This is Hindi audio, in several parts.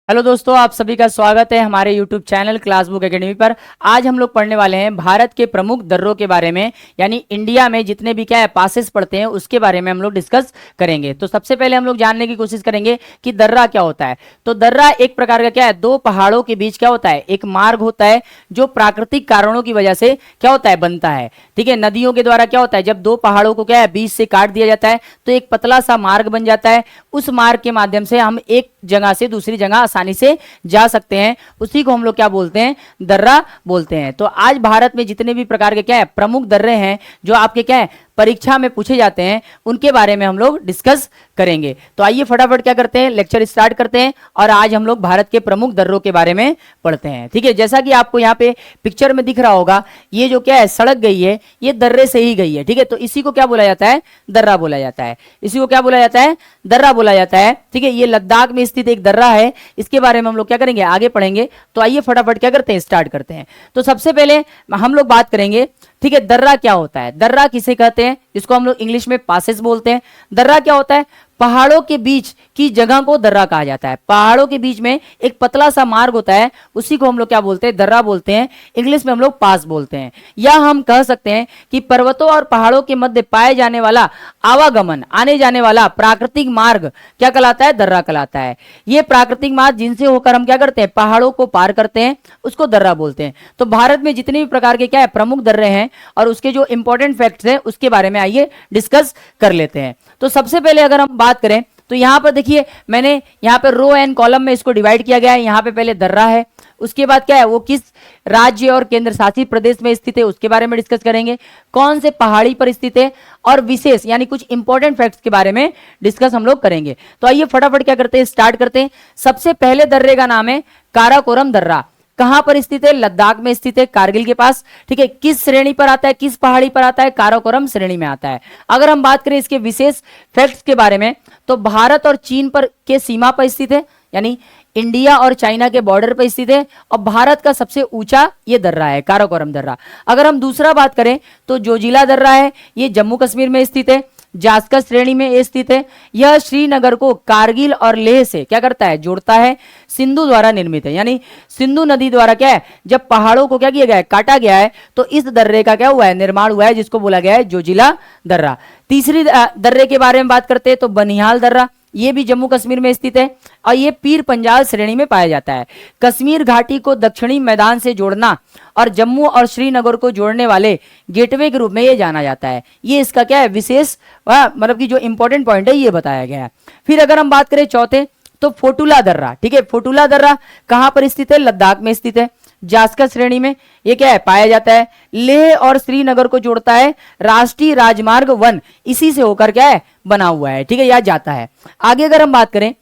हेलो दोस्तों, आप सभी का स्वागत है हमारे YouTube channel class book academy पर। आज हम लोग पढ़ने वाले हैं भारत के प्रमुख दर्रों के बारे में, यानी इंडिया में जितने भी क्या है पासेस पड़ते हैं उसके बारे में हम लोग डिस्कस करेंगे। तो सबसे पहले हम लोग जानने की कोशिश करेंगे कि दर्रा क्या होता है। तो दर्रा एक प्रकार का क्या है, दो पहाड़ों के बीच क्या होता है, एक मार्ग होता है जो प्राकृतिक कारणों की वजह से क्या होता है, बनता है। ठीक है, नदियों के द्वारा क्या होता है, जब दो पहाड़ों को क्या है बीच से काट दिया जाता है तो एक पतला सा मार्ग बन जाता है। उस मार्ग के माध्यम से हम एक जगह से दूसरी जगह आसानी से जा सकते हैं, उसी को हम लोग क्या बोलते हैं, दर्रा बोलते हैं। तो आज भारत में जितने भी प्रकार के क्या है प्रमुख दर्रे हैं जो आपके क्या है परीक्षा में पूछे जाते हैं, उनके बारे में हम लोग डिस्कस करेंगे। तो आइए फटाफट क्या करते हैं, लेक्चर स्टार्ट करते हैं और आज हम लोग भारत के प्रमुख दर्रों के बारे में पढ़ते हैं। ठीक है, जैसा कि आपको यहाँ पे पिक्चर में दिख रहा होगा, ये जो क्या है सड़क गई है ये दर्रे से ही गई है। ठीक है, तो इसी को क्या बोला जाता है, दर्रा बोला जाता है। इसी को क्या बोला जाता है, दर्रा बोला जाता है। ठीक है, ये लद्दाख में स्थित एक दर्रा है, इसके बारे में हम लोग क्या करेंगे, आगे पढ़ेंगे। तो आइए फटाफट क्या करते हैं, स्टार्ट करते हैं। तो सबसे पहले हम लोग बात करेंगे, ठीक है, दर्रा क्या होता है। दर्रा किसे कहते हैं, जिसको हम लोग इंग्लिश में पासेस बोलते हैं। दर्रा क्या होता है, पहाड़ों के बीच की जगह को दर्रा कहा जाता है। पहाड़ों के बीच में एक पतला सा मार्ग होता है, उसी को हम लोग क्या बोलते हैं, दर्रा बोलते हैं। इंग्लिश में हम लोग पास बोलते हैं। या हम कह सकते हैं कि पर्वतों और पहाड़ों के मध्य पाए जाने वाला आवागमन, आने जाने वाला प्राकृतिक मार्ग क्या कहलाता है, दर्रा कहलाता है। ये प्राकृतिक मार्ग जिनसे होकर हम क्या करते हैं, पहाड़ों को पार करते हैं, उसको दर्रा बोलते हैं। तो भारत में जितने भी प्रकार के क्या है प्रमुख दर्रे हैं और उसके जो इंपॉर्टेंट फैक्ट्स हैं उसके बारे में आइए डिस्कस कर लेते हैं। तो सबसे पहले अगर हम बात करें तो यहां पर देखिए, मैंने यहां पर रो एंड कॉलम में इसको डिवाइड किया गया है। यहां पे पहले दर्रा है, उसके बाद क्या है, वो किस राज्य और केंद्र शासित प्रदेश में स्थित है उसके बारे में डिस्कस करेंगे, कौन से पहाड़ी पर स्थित है, और विशेष यानी कुछ इंपॉर्टेंट फैक्ट्स के बारे में डिस्कस हम लोग करेंगे। तो आइए फटाफट क्या करते हैं, स्टार्ट करते हैं। सबसे पहले दर्रे का नाम है काराकोरम दर्रा। कहां पर स्थित है, लद्दाख में स्थित है, कारगिल के पास। ठीक है, किस श्रेणी पर आता है, किस पहाड़ी पर आता है, काराकोरम श्रेणी में आता है। अगर हम बात करें इसके विशेष फैक्ट्स के बारे में तो भारत और चीन पर के सीमा पर स्थित है, यानी इंडिया और चाइना के बॉर्डर पर स्थित है, और भारत का सबसे ऊंचा ये दर्रा है, काराकोरम दर्रा। अगर हम दूसरा बात करें तो जोजिला दर्रा है, ये जम्मू कश्मीर में स्थित है, जास्कर श्रेणी में स्थित है। यह श्रीनगर को कारगिल और लेह से क्या करता है, जोड़ता है। सिंधु द्वारा निर्मित है, यानी सिंधु नदी द्वारा क्या है, जब पहाड़ों को क्या किया गया है, काटा गया है, तो इस दर्रे का क्या हुआ है, निर्माण हुआ है, जिसको बोला गया है जोजिला दर्रा। तीसरी दर्रे के बारे में बात करते हैं तो बनिहाल दर्रा, ये भी जम्मू कश्मीर में स्थित है और ये पीर पंजाल श्रेणी में पाया जाता है। कश्मीर घाटी को दक्षिणी मैदान से जोड़ना और जम्मू और श्रीनगर को जोड़ने वाले गेटवे के रूप में ये जाना जाता है। ये इसका क्या है, विशेष मतलब कि जो इंपॉर्टेंट पॉइंट है ये बताया गया है। फिर अगर हम बात करें चौथे तो फोटुला दर्रा। ठीक है, फोटुला दर्रा कहां पर स्थित है, लद्दाख में स्थित है, जास्कर श्रेणी में ये क्या है पाया जाता है। लेह और श्रीनगर को जोड़ता है राष्ट्रीय राजमार्ग 1, इसी से होकर क्या है बना हुआ है। ठीक है, यह जाता है। आगे अगर हम बात करें,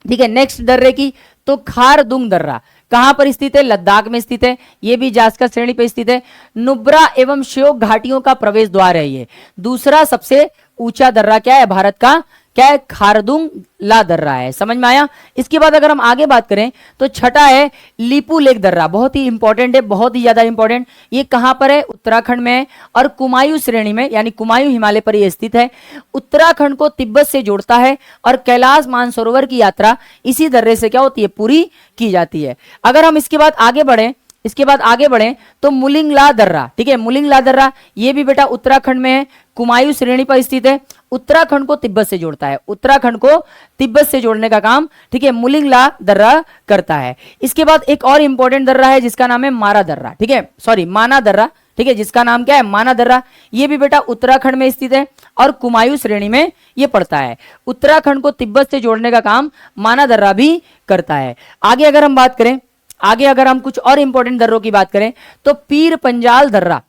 ठीक है, नेक्स्ट दर्रे की तो खारदुंग दर्रा कहां पर स्थित है, लद्दाख में स्थित है, यह भी जास्कर श्रेणी पर स्थित है। नुब्रा एवं श्योक घाटियों का प्रवेश द्वार है। ये दूसरा सबसे ऊंचा दर्रा क्या है भारत का, क्या है, खारदुंग ला दर्रा है। समझ में आया। इसके बाद अगर हम आगे बात करें तो छठा है लिपू लेक दर्रा, बहुत ही इंपॉर्टेंट है, बहुत ही ज्यादा इंपॉर्टेंट। ये कहां पर है, उत्तराखंड में है और कुमायूं श्रेणी में, यानी कुमायूं हिमालय पर यह स्थित है। उत्तराखंड को तिब्बत से जोड़ता है और कैलाश मानसरोवर की यात्रा इसी दर्रे से क्या होती है, पूरी की जाती है। अगर हम इसके बाद आगे बढ़ें तो मुलिंगला दर्रा। ठीक है, मुलिंगला दर्रा ये भी बेटा उत्तराखंड में है, कुमायूं श्रेणी पर स्थित है, उत्तराखंड को तिब्बत से जोड़ता है, उत्तराखंड को तिब्बत से जोड़ने का काम, ठीक है, मुलिंगला दर्रा करता है। इसके बाद एक और इंपॉर्टेंट दर्रा है जिसका नाम है मारा दर्रा। ठीक है, सॉरी माना दर्रा। ठीक है, जिसका नाम क्या है, माना दर्रा। ये भी बेटा उत्तराखंड में स्थित है और कुमायूं श्रेणी में ये पड़ता है। उत्तराखंड को तिब्बत से जोड़ने का काम माना दर्रा भी करता है। आगे अगर हम बात करें, आगे अगर हम कुछ और इंपॉर्टेंट दर्रों की बात करें तो पीर पंजाल दर्रा,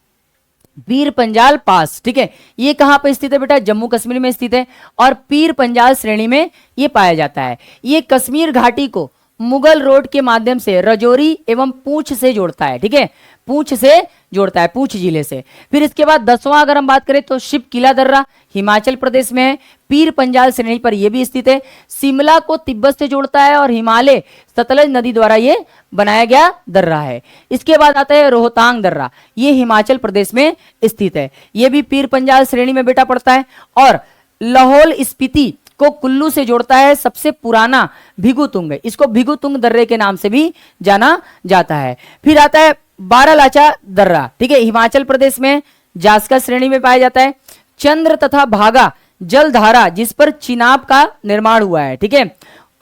पीर पंजाल पास। ठीक है, ये कहां पर स्थित है बेटा, जम्मू कश्मीर में स्थित है और पीर पंजाल श्रेणी में ये पाया जाता है। ये कश्मीर घाटी को मुगल रोड के माध्यम से रजौरी एवं पूंछ से जोड़ता है। ठीक है, पूंछ से जोड़ता है, पूंछ जिले से। फिर इसके बाद 10वां अगर हम बात करें तो शिव किला दर्रा हिमाचल प्रदेश में है, पीर पंजाल श्रेणी पर यह भी स्थित है। शिमला को तिब्बत से जोड़ता है और हिमालय सतलज नदी द्वारा यह बनाया गया दर्रा है। इसके बाद आता है रोहतांग दर्रा, यह हिमाचल प्रदेश में स्थित है, यह भी पीर पंजाल श्रेणी में बेटा पड़ता है। और लाहौल स्पीति को कुल्लू से जोड़ता है सबसे पुराना भिगुतुंग, इसको भिगुतुंग दर्रे के नाम से भी जाना जाता है। फिर आता है बारालाचा दर्रा, ठीक है, हिमाचल प्रदेश में जास्का श्रेणी में पाया जाता है। चंद्र तथा भागा जलधारा जिस पर चिनाब का निर्माण हुआ है, ठीक है,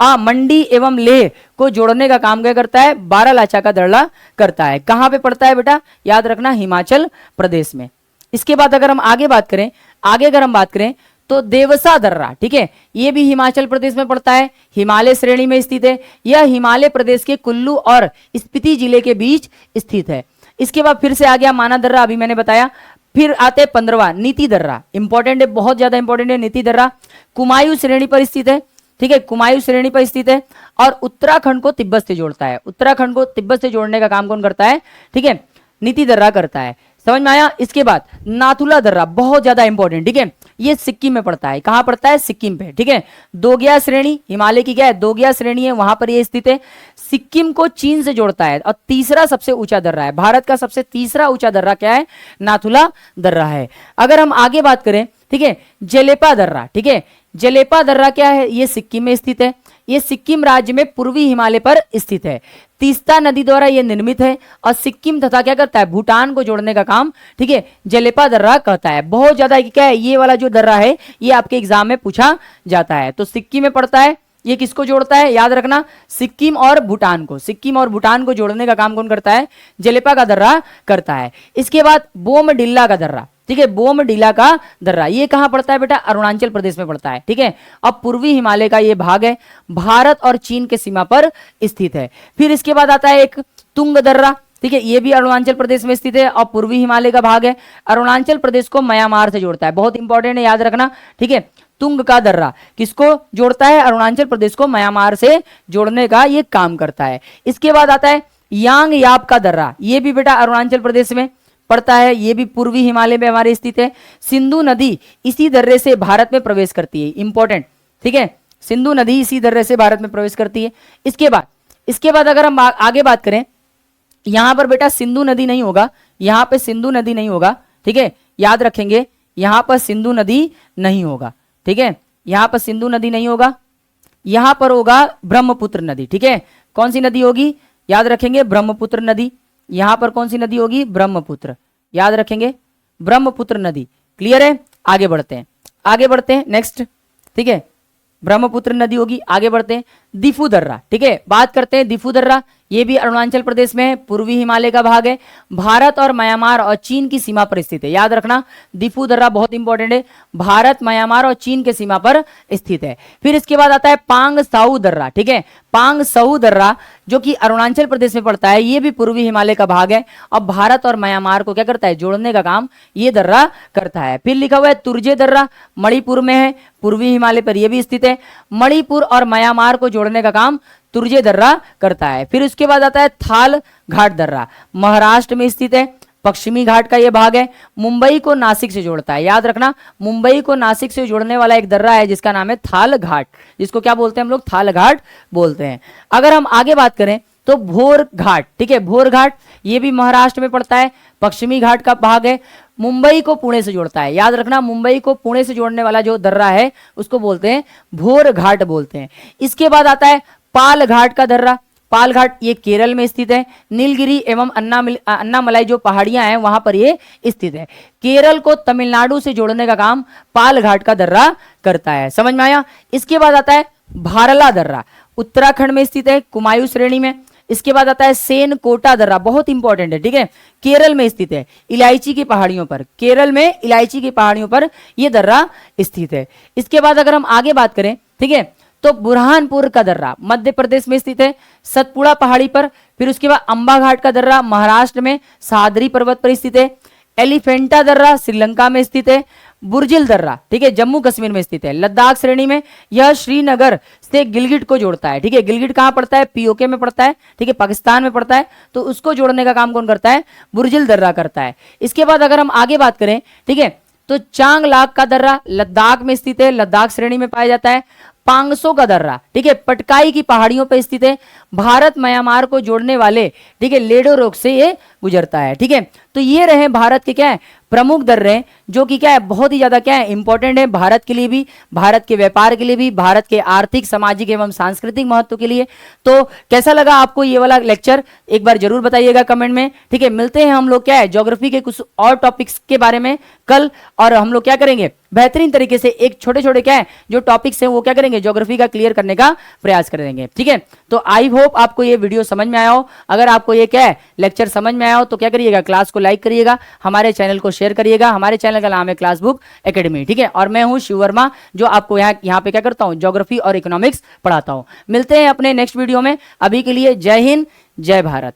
मंडी एवं लेह को जोड़ने का काम क्या करता है, बारालाचा का दर्रा करता है। कहां पे पड़ता है बेटा, याद रखना हिमाचल प्रदेश में। इसके बाद अगर हम आगे बात करें तो देवसा दर्रा, ठीक है, ये भी हिमाचल प्रदेश में पड़ता है, हिमालय श्रेणी में स्थित है। यह हिमालय प्रदेश के कुल्लू और स्पीति जिले के बीच स्थित है। इसके बाद फिर से आ गया माना दर्रा, अभी मैंने बताया। फिर आते 15वां नीति दर्रा, इंपॉर्टेंट है, बहुत ज्यादा इंपॉर्टेंट है। नीति दर्रा कुमायूं श्रेणी पर स्थित है, ठीक है, कुमायूं श्रेणी पर स्थित है और उत्तराखंड को तिब्बत से जोड़ता है। उत्तराखंड को तिब्बत से जोड़ने का काम कौन करता है, ठीक है, नीति दर्रा करता है। समझ में आया। इसके बाद नाथुला दर्रा, बहुत ज्यादा इंपॉर्टेंट, ठीक है, ये सिक्किम में पड़ता है। कहां पड़ता है, सिक्किम पे, ठीक है। दोगया श्रेणी, हिमालय की क्या है, दोगया श्रेणी है, वहां पर ये स्थित है। सिक्किम को चीन से जोड़ता है और तीसरा सबसे ऊंचा दर्रा है, भारत का सबसे तीसरा ऊंचा दर्रा क्या है, नाथुला दर्रा है। अगर हम आगे बात करें, ठीक है, जलेपा दर्रा, ठीक है, जलेपा दर्रा क्या है, ये सिक्किम में स्थित है। ये सिक्किम राज्य में पूर्वी हिमालय पर स्थित है। तीस्ता नदी द्वारा यह निर्मित है और सिक्किम तथा क्या करता है, भूटान को जोड़ने का काम, ठीक है, जलेपा दर्रा कहता है। बहुत ज्यादा क्या है, ये वाला जो दर्रा है ये आपके एग्जाम में पूछा जाता है। तो सिक्किम में पड़ता है, ये किसको जोड़ता है, याद रखना, सिक्किम और भूटान को। सिक्किम और भूटान को जोड़ने का काम कौन करता है, जलेपा का दर्रा करता है। इसके बाद बोमडिल्ला का दर्रा, ठीक है, बोमडिला का दर्रा, ये कहां पड़ता है बेटा, अरुणाचल प्रदेश में पड़ता है, ठीक है। अब पूर्वी हिमालय का ये भाग है, भारत और चीन के सीमा पर स्थित है। फिर इसके बाद आता है एक तुंग दर्रा, ठीक है, ये भी अरुणाचल प्रदेश में स्थित है और पूर्वी हिमालय का भाग है। अरुणाचल प्रदेश को म्यांमार से जोड़ता है, बहुत इंपॉर्टेंट है, याद रखना, ठीक है। तुंग का दर्रा किसको जोड़ता है, अरुणाचल प्रदेश को म्यांमार से जोड़ने का ये काम करता है। इसके बाद आता है यांग याप का दर्रा, ये भी बेटा अरुणाचल प्रदेश में पड़ता है, ये भी पूर्वी हिमालय में हमारे स्थित है। सिंधु नदी इसी दर्रे से भारत में प्रवेश करती है, इंपॉर्टेंट, ठीक है, सिंधु नदी इसी दर्रे से भारत में प्रवेश करती है। इसके बाद अगर हम आगे बात करें, यहां पर बेटा सिंधु नदी नहीं होगा, यहां पे सिंधु नदी नहीं होगा, ठीक है, याद रखेंगे, यहां पर सिंधु नदी नहीं होगा, ठीक है, यहां पर सिंधु नदी नहीं होगा, यहां पर होगा ब्रह्मपुत्र नदी, ठीक है। कौन सी नदी होगी, याद रखेंगे, ब्रह्मपुत्र नदी। यहां पर कौन सी नदी होगी, ब्रह्मपुत्र, याद रखेंगे, ब्रह्मपुत्र नदी। क्लियर है, आगे बढ़ते हैं नेक्स्ट, ठीक है, ब्रह्मपुत्र नदी होगी। आगे बढ़ते हैं, दिफू दर्रा, ठीक है, बात करते हैं दिफू दर्रा, ये भी अरुणाचल प्रदेश में है, पूर्वी हिमालय का भाग है, भारत और म्यांमार और चीन की सीमा पर स्थित है। याद रखना, दिफू दर्रा बहुत इंपॉर्टेंट है, भारत, म्यांमार और चीन के सीमा पर स्थित है। फिर इसके बाद आता है पांग साउ दर्रा, ठीक है, पांग साउ दर्रा जो कि अरुणाचल प्रदेश में पड़ता है, ये भी पूर्वी हिमालय का भाग है और भारत और म्यांमार को क्या करता है, जोड़ने का काम ये दर्रा करता है। फिर लिखा हुआ है तुर्जे दर्रा, मणिपुर में है, पूर्वी हिमालय पर यह भी स्थित है। मणिपुर और म्यांमार को जोड़ने का काम तुर्जे दर्रा करता है। फिर उसके बाद आता है थाल घाट दर्रा, महाराष्ट्र में स्थित है, पश्चिमी घाट का यह भाग है, मुंबई को नासिक से जोड़ता है। याद रखना, मुंबई को नासिक से जोड़ने वाला एक दर्रा है जिसका नाम है थाल घाट, जिसको क्या बोलते हैं हम लोग, थाल घाट बोलते हैं। अगर हम आगे बात करें तो भोर घाट, ठीक है, भोर घाट ये भी महाराष्ट्र में पड़ता है, पश्चिमी घाट का भाग है, मुंबई को पुणे से जोड़ता है। याद रखना, मुंबई को पुणे से जोड़ने वाला जो दर्रा है उसको बोलते हैं भोर घाट बोलते हैं। इसके बाद आता है पाल घाट का दर्रा, पाल घाट ये केरल में स्थित है, नीलगिरी एवं अन्नामलाई जो पहाड़ियां हैं वहां पर ये स्थित है। केरल को तमिलनाडु से जोड़ने का काम पाल घाट का दर्रा करता है। समझ में आया। इसके बाद आता है भारला दर्रा, उत्तराखंड में स्थित है, कुमायूं श्रेणी में। इसके बाद आता है सेन कोटा दर्रा, बहुत इंपॉर्टेंट है, ठीक है, केरल में स्थित है, इलायची की पहाड़ियों पर, केरल में इलायची की पहाड़ियों पर यह दर्रा स्थित है। इसके बाद अगर हम आगे बात करें, ठीक है, तो बुरहानपुर का दर्रा मध्य प्रदेश में स्थित है, सतपुड़ा पहाड़ी पर। फिर उसके बाद अंबा घाट का दर्रा महाराष्ट्र में सादरी पर्वत पर स्थित है। एलिफेंटा दर्रा श्रीलंका में स्थित है। बुर्जिल दर्रा, ठीक है, जम्मू कश्मीर में स्थित है, लद्दाख श्रेणी में। यह श्रीनगर से गिलगिट को जोड़ता है, ठीक है, गिलगिट कहां पड़ता है, पीओके में पड़ता है, ठीक है, पाकिस्तान में पड़ता है, तो उसको जोड़ने का काम कौन करता है, बुर्जिल दर्रा करता है। इसके बाद अगर हम आगे बात करें, ठीक है, तो चांगलाक का दर्रा लद्दाख में स्थित है, लद्दाख श्रेणी में पाया जाता है। पांगसो का दर्रा, ठीक है, पटकाई की पहाड़ियों पर स्थित है, भारत म्यांमार को जोड़ने वाले, ठीक है, लेडो रोग से ये गुजरता है। ठीक है, तो ये रहे भारत के क्या है प्रमुख दर्रे जो कि क्या है बहुत ही ज्यादा क्या है इंपॉर्टेंट है भारत के लिए भी, भारत के व्यापार के लिए भी, भारत के आर्थिक सामाजिक एवं सांस्कृतिक महत्व के लिए। तो कैसा लगा आपको ये वाला लेक्चर, एक बार जरूर बताइएगा कमेंट में। ठीक है, मिलते हैं हम लोग क्या है ज्योग्राफी के कुछ और टॉपिक्स के बारे में कल, और हम लोग क्या करेंगे बेहतरीन तरीके से एक छोटे छोटे क्या है जो टॉपिक्स हैं वो क्या करेंगे ज्योग्राफी का क्लियर करने का प्रयास करेंगे। ठीक है, तो आई होप आपको ये वीडियो समझ में आया हो। अगर आपको ये क्या है लेक्चर समझ में आया हो तो क्या करिएगा, क्लास को लाइक करिएगा, हमारे चैनल को शेयर करिएगा। हमारे चैनल का नाम है क्लास बुक एकेडमी। ठीक है, और मैं हूं शिव वर्मा जो आपको यहाँ पे क्या करता हूं ज्योग्राफी और इकोनॉमिक्स पढ़ाता हूं। मिलते हैं अपने नेक्स्ट वीडियो में, अभी के लिए जय हिंद जय भारत।